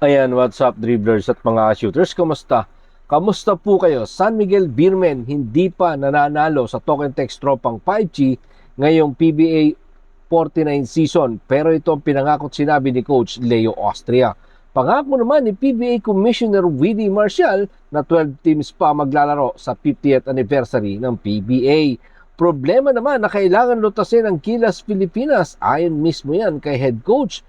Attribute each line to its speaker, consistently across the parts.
Speaker 1: Ayan, what's up dribblers at mga shooters, kamusta? Kamusta po kayo? San Miguel Beermen hindi pa nananalo sa Token Text Tropang 5G ngayong PBA 49 season, pero ito ang pinangakot sinabi ni Coach Leo Austria. Pangako naman ni PBA Commissioner Willie Marcial na 12 teams pa maglalaro sa 50th anniversary ng PBA. Problema naman na kailangan lutasin ang Gilas Pilipinas, ayon mismo yan kay Head Coach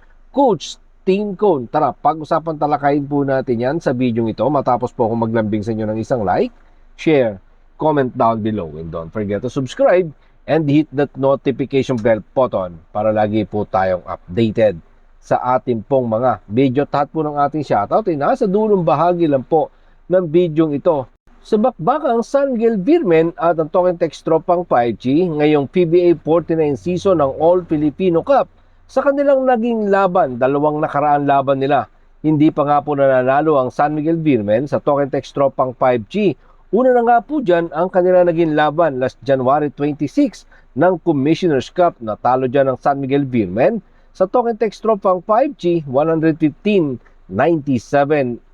Speaker 1: Team Cone. Tara, pag-usapan talakayin po natin yan sa video ito matapos po akong maglambing sa inyo ng isang like, share, comment down below, and don't forget to subscribe and hit that notification bell button para lagi po tayong updated sa ating pong mga video. Tahat po ng ating shoutout ay nasa dulong bahagi lang po ng video ito. Sa bakbakang San Miguel Beermen at ang Token Text Tropang 5G ngayong PBA 49 season ng All Filipino Cup, sa kanilang naging laban, dalawang nakaraan laban nila, hindi pa nga po nananalo ang San Miguel Beermen sa Token Text Tropang 5G. Una na nga po dyan ang kanilang naging laban last January 26 ng Commissioner's Cup. Natalo dyan ang San Miguel Beermen sa Token Text Tropang 5G, 115-97,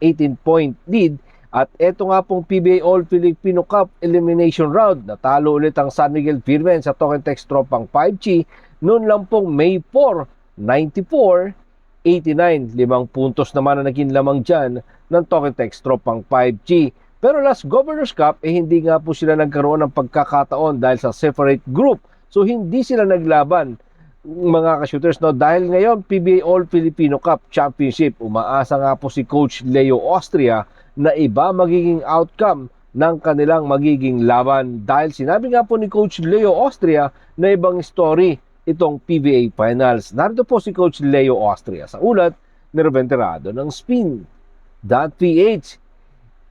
Speaker 1: 18-point lead. At eto nga pong PBA All Filipino Cup Elimination Round, natalo ulit ang San Miguel Beermen sa Token Text Tropang 5G noon lang pong May 4, 94-89. 5 puntos naman na naging lamang dyan ng Token Text Tropang 5G. Pero last Governor's Cup, hindi nga po sila nagkaroon ng pagkakataon dahil sa separate group. So hindi sila naglaban, mga ka-shooters, no? Dahil ngayon PBA All Filipino Cup Championship, umaasa nga po si Coach Leo Austria na iba magiging outcome ng kanilang magiging laban. Dahil sinabi nga po ni Coach Leo Austria na ibang story itong PBA Finals. Narito po si Coach Leo Austria sa ulat ni Ruben Terrado ng Spin.ph.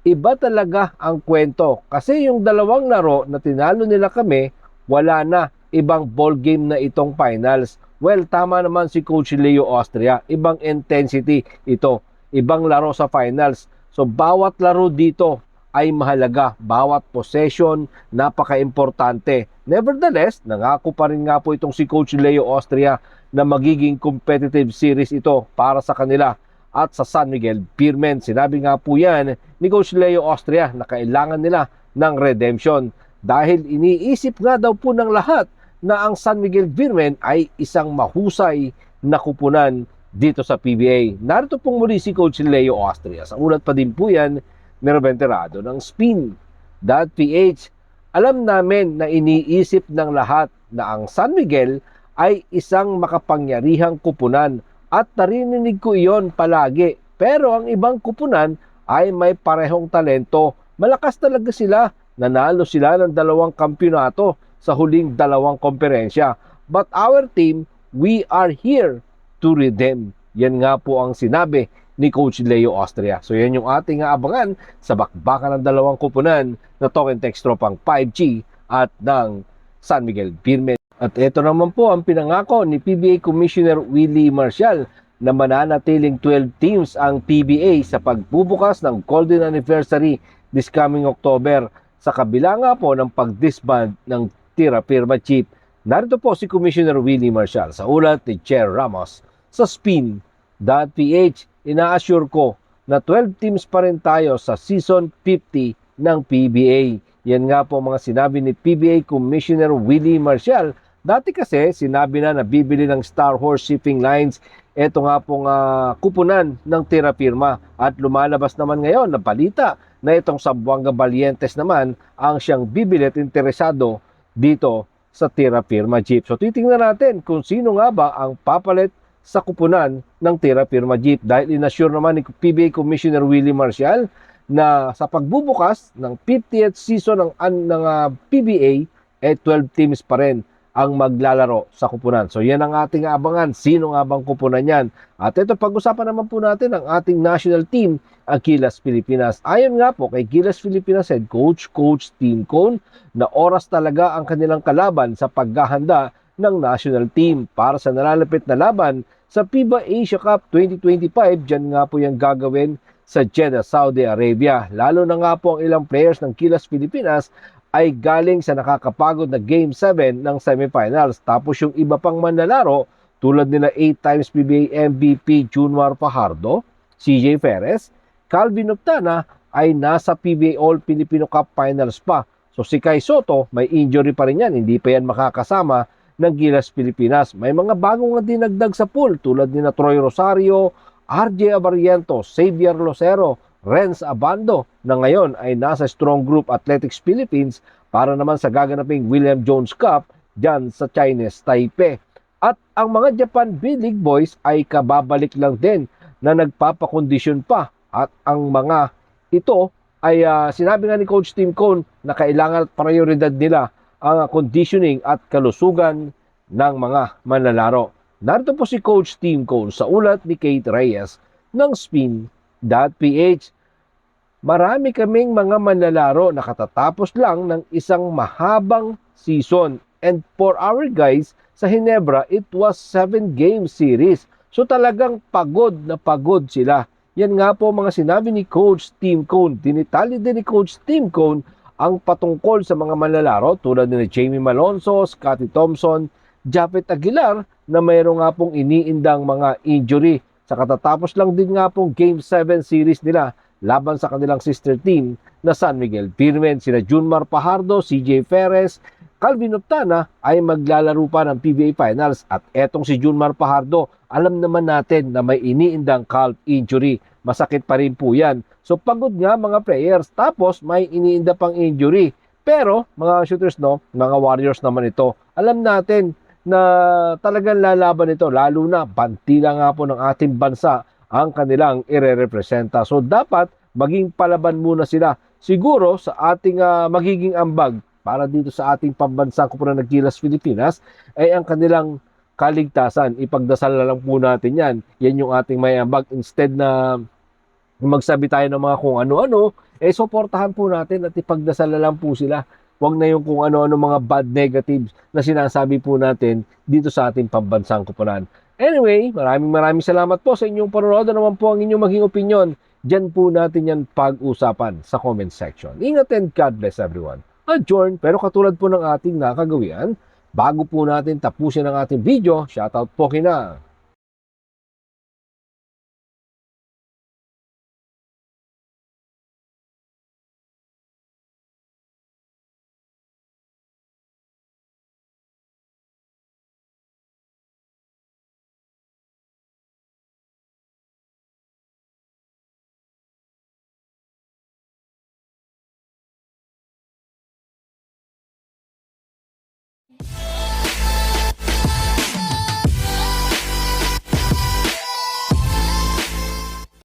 Speaker 1: Iba talaga ang kwento kasi yung dalawang laro na tinalo nila kami, wala na, ibang ball game na itong finals. Well, tama naman si Coach Leo Austria, ibang intensity ito, ibang laro sa finals. So bawat laro dito ay mahalaga, bawat possession napaka-importante. Nevertheless, nangako pa rin nga po itong si Coach Leo Austria na magiging competitive series ito para sa kanila at sa San Miguel Beermen. Sinabi nga po yan ni Coach Leo Austria na kailangan nila ng redemption dahil iniisip nga daw po ng lahat na ang San Miguel Beermen ay isang mahusay na kupunan dito sa PBA. Narito pong muli si Coach Leo Austria. Sa ulat pa din po yan ni Ruben Terrado ng Spin.ph. Alam namin na iniisip ng lahat na ang San Miguel ay isang makapangyarihang kupunan at narinig ko iyon palagi. Pero ang ibang kupunan ay may parehong talento. Malakas talaga sila. Nanalo sila ng 2 kampyonato sa huling 2 komperensya. But our team, we are here to redeem. Yan nga po ang sinabi ni Coach Leo Austria. So yan yung ating abangan sa bakbakan ng 2 kupunan na Token Text Tropang 5G at ng San Miguel Beermen. At ito naman po ang pinangako ni PBA Commissioner Willie Marcial na mananatiling 12 teams ang PBA sa pagbubukas ng Golden Anniversary this coming October sa kabila nga po ng pag-disband ng Tira Firma Chief. Narito po si Commissioner Willie Marcial sa ulat ni Chair Ramos sa Spin.ph. Ina-assure ko na 12 teams pa rin tayo sa Season 50 ng PBA. Yan nga po mga sinabi ni PBA Commissioner Willie Marcial. Dati kasi sinabi na bibili ng Star Horse Shipping Lines. Ito nga pong kupunan ng Tira Firma. At lumalabas naman ngayon na balita na itong Zamboanga Valientes naman ang siyang bibili at interesado dito sa Tira Firma Jeep. So titingnan natin kung sino nga ba ang papalit sa kupunan ng Tira Firma Jeep dahil inassure naman ni PBA Commissioner Willie Marcial na sa pagbubukas ng 50th season ng PBA 12 teams pa rin ang maglalaro sa kupunan. So yan ang ating abangan. Sino nga bang kupunan yan? At ito, pag-usapan naman po natin ang ating national team, ang Gilas Pilipinas. Ayon nga po kay Gilas Pilipinas Head Coach Team Cone na oras talaga ang kanilang kalaban sa paghahanda ng national team para sa nalalapit na laban sa FIBA Asia Cup 2025. Diyan nga po yung gagawin sa Jeddah, Saudi Arabia. Lalo na nga po ang ilang players ng Gilas Pilipinas ay galing sa nakakapagod na Game 7 ng semifinals. Tapos yung iba pang manlalaro tulad nila 8 times PBA MVP Junmar Fajardo, CJ Perez. Calvin Optana ay nasa PBA All-Filipino Cup Finals pa. So si Kai Soto, may injury pa rin yan. Hindi pa yan makakasama ng Gilas Pilipinas. May mga bagong na dinagdag sa pool tulad ni na Troy Rosario, RJ Abariento, Xavier Lucero, Renz Abando na ngayon ay nasa Strong Group Athletics Philippines para naman sa gaganaping William Jones Cup dyan sa Chinese Taipei. At ang mga Japan B-League boys ay kababalik lang din na nagpapakondisyon pa. At ang mga ito ay sinabi nga ni Coach Tim Cone na kailangan at prioridad nila ang conditioning at kalusugan ng mga manlalaro. Narito po si Coach Tim Cone sa ulat ni Kate Reyes ng Spin.ph. Marami kaming mga manlalaro na katatapos lang ng isang mahabang season. And for our guys sa Ginebra, it was 7-game series. So talagang pagod na pagod sila. Yan nga po mga sinabi ni Coach Tim Cone. Dinitali din ni Coach Tim Cone ang patungkol sa mga manlalaro tulad ni Jamie Malonzo, Scottie Thompson, Japet Aguilar na mayroong nga pong iniindang mga injury. Sa katatapos lang din nga pong Game 7 series nila laban sa kanilang sister team na San Miguel Firmen. Sina Junmar Pajardo, CJ Perez, Calvin Optana ay maglalaro pa ng PBA Finals. At etong si Junmar Pajardo, alam naman natin na may iniindang calf injury. Masakit pa rin po yan. So pagod nga mga players, tapos may iniinda pang injury. Pero mga shooters, no, mga Warriors naman ito, alam natin na talagang lalaban ito, lalo na bantila nga po ng ating bansa ang kanilang ire-representa. So dapat maging palaban muna sila. Siguro sa ating magiging ambag para dito sa ating pambansang Koponan ng Gilas Pilipinas ay ang kanilang kaligtasan. Ipagdasal na lang po natin yan. Yan yung ating may ambag. Instead na magsabi tayo ng mga kung ano-ano, suportahan po natin at ipagdasal na lang po sila. Huwag na yung kung ano-ano mga bad negatives na sinasabi po natin dito sa ating pambansang Koponan. Anyway, maraming salamat po sa inyong panonood. Ano naman po ang inyong maging opinion? Diyan po natin yan pag-usapan sa comment section. Ingat and God bless everyone. Adjourn, pero katulad po ng ating nakagawian, bago po natin tapusin ang ating video, shoutout po kina